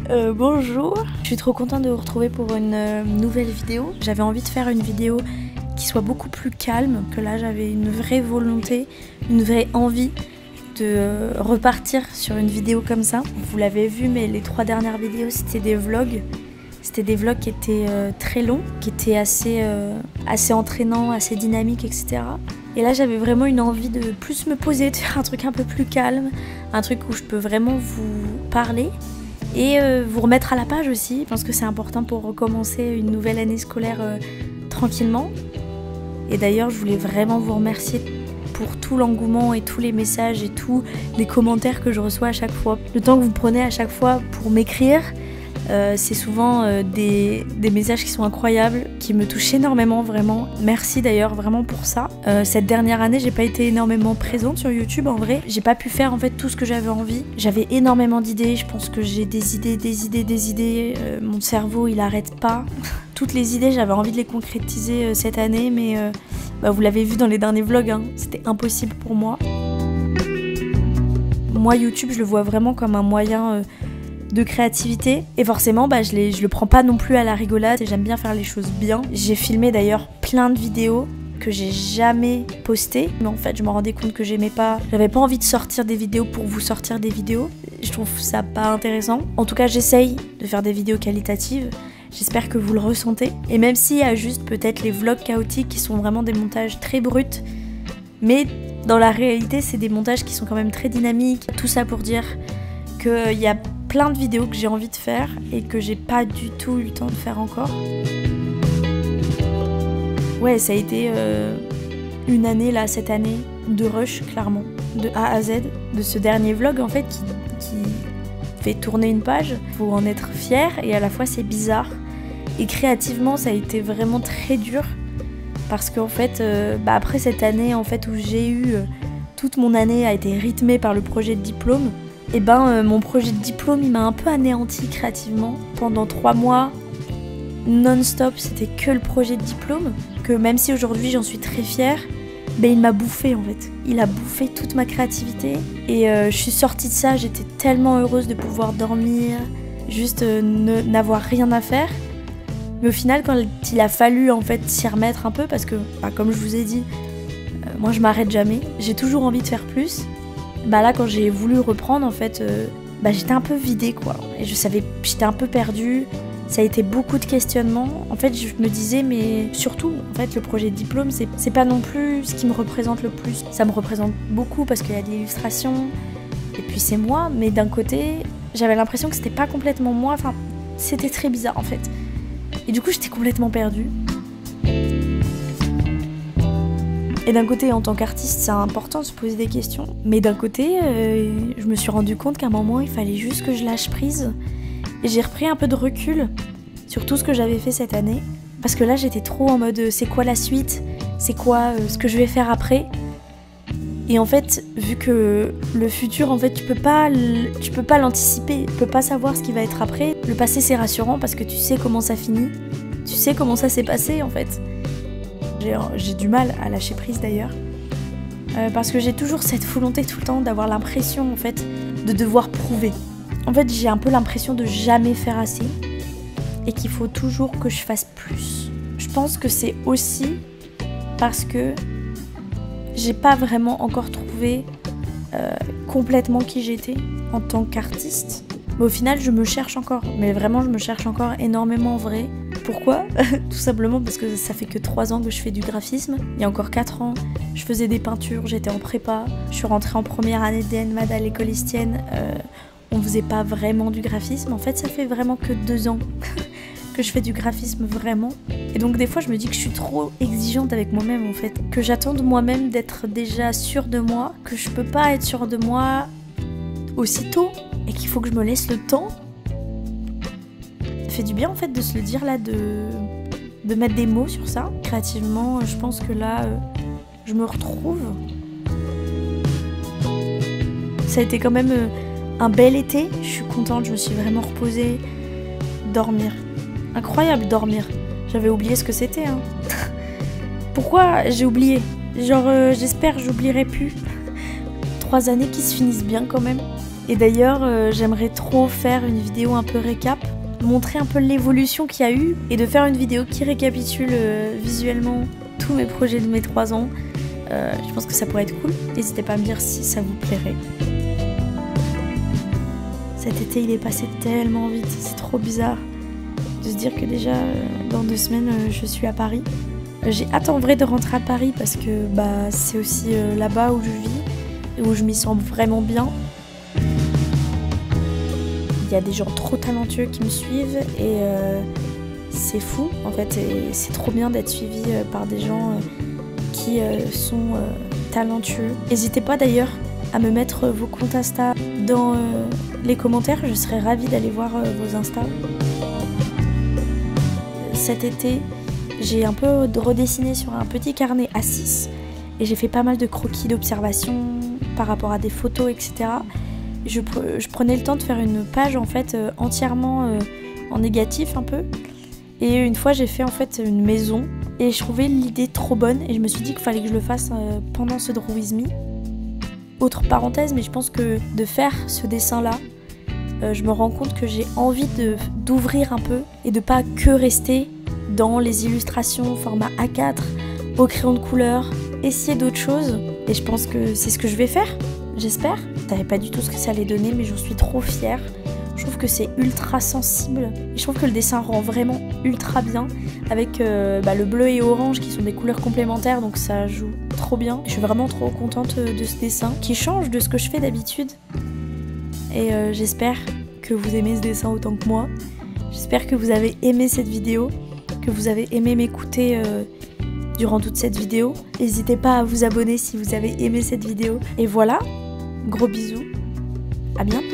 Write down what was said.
Bonjour, je suis trop contente de vous retrouver pour une nouvelle vidéo. J'avais envie de faire une vidéo qui soit beaucoup plus calme, que là j'avais une vraie volonté, une vraie envie de repartir sur une vidéo comme ça. Vous l'avez vu, mais les 3 dernières vidéos c'était des vlogs. C'était des vlogs qui étaient très longs, qui étaient assez entraînants, assez dynamiques, etc. Et là j'avais vraiment une envie de plus me poser, de faire un truc un peu plus calme, un truc où je peux vraiment vous parler. Et vous remettre à la page aussi, je pense que c'est important pour recommencer une nouvelle année scolaire tranquillement. Et d'ailleurs, je voulais vraiment vous remercier pour tout l'engouement et tous les messages et tous les commentaires que je reçois à chaque fois. Le temps que vous prenez à chaque fois pour m'écrire, c'est souvent des messages qui sont incroyables, qui me touchent énormément, vraiment. Merci d'ailleurs vraiment pour ça. Cette dernière année, j'ai pas été énormément présente sur YouTube en vrai. J'ai pas pu faire en fait tout ce que j'avais envie. J'avais énormément d'idées, je pense que j'ai des idées. Mon cerveau il arrête pas. Toutes les idées, j'avais envie de les concrétiser cette année, mais vous l'avez vu dans les derniers vlogs, hein, c'était impossible pour moi. Moi, YouTube, je le vois vraiment comme un moyen de créativité et forcément je le prends pas non plus à la rigolade et j'aime bien faire les choses bien. J'ai filmé d'ailleurs plein de vidéos que j'ai jamais postées, mais en fait je me rendais compte que j'aimais pas, j'avais pas envie de sortir des vidéos pour vous sortir des vidéos, je trouve ça pas intéressant. En tout cas j'essaye de faire des vidéos qualitatives, j'espère que vous le ressentez, et même s'il y a juste peut-être les vlogs chaotiques qui sont vraiment des montages très bruts, mais dans la réalité c'est des montages qui sont quand même très dynamiques. Tout ça pour dire qu'il y a plein de vidéos que j'ai envie de faire et que j'ai pas du tout eu le temps de faire encore. Ouais, ça a été une année là, cette année, de rush clairement, de A à Z, de ce dernier vlog en fait qui fait tourner une page. Faut en être fier et à la fois c'est bizarre. Et créativement ça a été vraiment très dur parce qu'en fait, après cette année en fait où j'ai eu toute mon année a été rythmée par le projet de diplôme. Et mon projet de diplôme il m'a un peu anéanti créativement. Pendant 3 mois non-stop c'était que le projet de diplôme, que même si aujourd'hui j'en suis très fière, il m'a bouffé en fait. Il a bouffé toute ma créativité et je suis sortie de ça, j'étais tellement heureuse de pouvoir dormir, juste n'avoir rien à faire. Mais au final quand il a fallu en fait s'y remettre un peu, parce que comme je vous ai dit, moi je m'arrête jamais, j'ai toujours envie de faire plus. Là quand j'ai voulu reprendre en fait j'étais un peu vidée quoi, et j'étais un peu perdue, ça a été beaucoup de questionnements. En fait je me disais mais surtout en fait le projet de diplôme c'est pas non plus ce qui me représente le plus. Ça me représente beaucoup parce qu'il y a de l'illustration et puis c'est moi, mais d'un côté j'avais l'impression que c'était pas complètement moi, enfin c'était très bizarre en fait. Et du coup j'étais complètement perdue. Et d'un côté, en tant qu'artiste, c'est important de se poser des questions. Mais d'un côté, je me suis rendu compte qu'à un moment, il fallait juste que je lâche prise. Et j'ai repris un peu de recul sur tout ce que j'avais fait cette année. Parce que là, j'étais trop en mode, c'est quoi la suite? C'est quoi ce que je vais faire après? Et en fait, vu que le futur, en fait, tu peux pas l'anticiper. Tu peux pas savoir ce qui va être après. Le passé, c'est rassurant parce que tu sais comment ça finit. Tu sais comment ça s'est passé, en fait. J'ai du mal à lâcher prise d'ailleurs, parce que j'ai toujours cette volonté tout le temps d'avoir l'impression en fait de devoir prouver. En fait j'ai un peu l'impression de jamais faire assez et qu'il faut toujours que je fasse plus. Je pense que c'est aussi parce que j'ai pas vraiment encore trouvé complètement qui j'étais en tant qu'artiste. Mais au final je me cherche encore, mais vraiment je me cherche encore énormément en vrai. Pourquoi? Tout simplement parce que ça fait que 3 ans que je fais du graphisme. Il y a encore 4 ans, je faisais des peintures, j'étais en prépa. Je suis rentrée en première année de DNMAD à l'école Estienne. On faisait pas vraiment du graphisme. En fait, ça fait vraiment que 2 ans que je fais du graphisme vraiment. Et donc des fois, je me dis que je suis trop exigeante avec moi-même en fait. Que j'attends de moi-même d'être déjà sûre de moi. Que je peux pas être sûre de moi aussitôt. Et qu'il faut que je me laisse le temps. Ça fait du bien en fait de se le dire là, de mettre des mots sur ça. Créativement, je pense que là, je me retrouve. Ça a été quand même un bel été, je suis contente, je me suis vraiment reposée. Dormir. Incroyable dormir. J'avais oublié ce que c'était. Hein. Pourquoi j'ai oublié? Genre, j'espère que j'oublierai plus. 3 années qui se finissent bien quand même. Et d'ailleurs, j'aimerais trop faire une vidéo un peu récap, montrer un peu l'évolution qu'il y a eu et de faire une vidéo qui récapitule visuellement tous mes projets de mes 3 ans. Je pense que ça pourrait être cool. N'hésitez pas à me dire si ça vous plairait. Cet été, il est passé tellement vite, c'est trop bizarre de se dire que déjà dans 2 semaines, je suis à Paris. J'ai hâte en vrai de rentrer à Paris parce que c'est aussi là-bas où je vis et où je m'y sens vraiment bien. Il y a des gens trop talentueux qui me suivent et c'est fou en fait, et c'est trop bien d'être suivi par des gens qui sont talentueux. N'hésitez pas d'ailleurs à me mettre vos comptes Insta dans les commentaires, je serais ravie d'aller voir vos Insta. Cet été, j'ai un peu redessiné sur un petit carnet A6 et j'ai fait pas mal de croquis d'observation par rapport à des photos, etc. Je prenais le temps de faire une page en fait entièrement en négatif un peu. Et une fois j'ai fait en fait une maison et je trouvais l'idée trop bonne et je me suis dit qu'il fallait que je le fasse pendant ce Draw With Me. Autre parenthèse, mais je pense que de faire ce dessin là, je me rends compte que j'ai envie d'ouvrir un peu et de pas que rester dans les illustrations format A4, au crayon de couleur, essayer d'autres choses. Et je pense que c'est ce que je vais faire, j'espère. Je savais pas du tout ce que ça allait donner, mais j'en suis trop fière. Je trouve que c'est ultra sensible. Et je trouve que le dessin rend vraiment ultra bien avec le bleu et orange qui sont des couleurs complémentaires, donc ça joue trop bien. Je suis vraiment trop contente de ce dessin qui change de ce que je fais d'habitude. Et j'espère que vous aimez ce dessin autant que moi. J'espère que vous avez aimé cette vidéo, que vous avez aimé m'écouter durant toute cette vidéo. N'hésitez pas à vous abonner si vous avez aimé cette vidéo. Et voilà, gros bisous, à bientôt.